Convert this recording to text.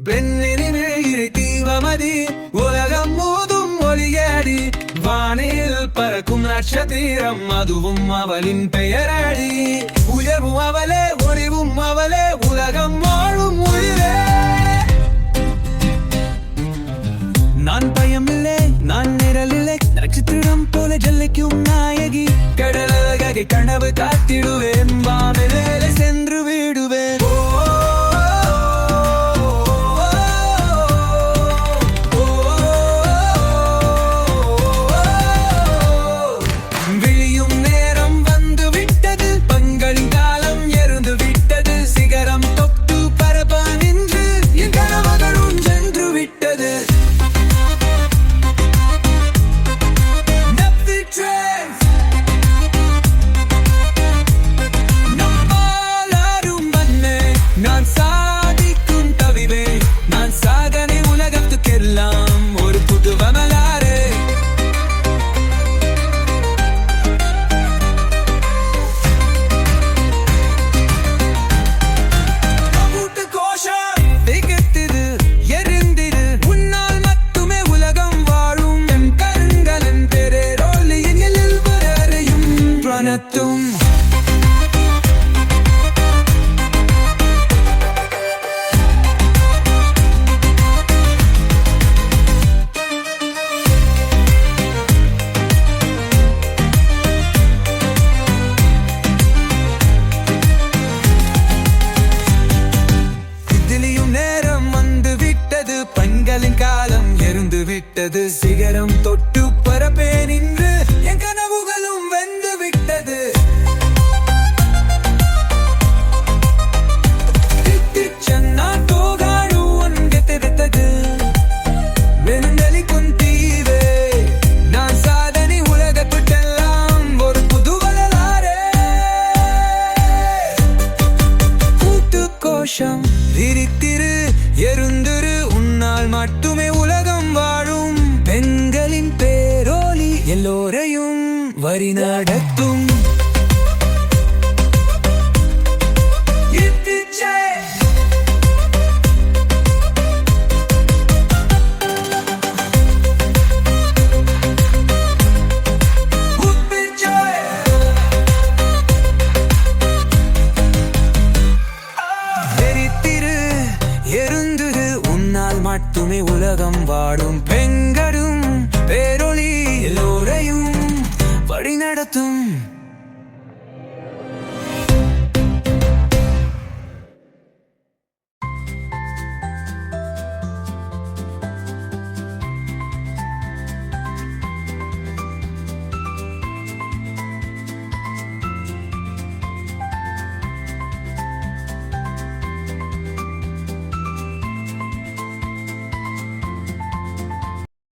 பெண்ணினில் தீபமதி உலகம் மோதும் ஒளியடி வானில் பறக்கும் நட்சத்திரம் அதுவும் அவளின் பெயரடி உயர்வும் அவளே ஒளிவும் அவளே உலகம் வாழும் உயிரே நான் பயமில்லை நான் நிழலில்லை நட்சத்திரம் போல ஜல்லிக்கும் நாயகி கடலழகை கனவு காத்திடுவேன் வானிலே சென்று விடுவேன் விட்டது சிகரம் தொட்டு பரப்பே நின்று என் கனவுகளும் வெந்து விட்டது நான் சாதனை உலகத்துட்டெல்லாம் ஒரு புது வரலாறே கூட்டு கோஷம் விரித்திரு எருந்துரு உன்னால் மட்டுமே உலகம் வாழும் பெண்களின் பேரோலி எல்லோரையும் வரி நடத்தும் மட்டுமே உலகம் வாடும் பெண்களும் பேரொளி எல்லோரையும் வழி நடத்தும்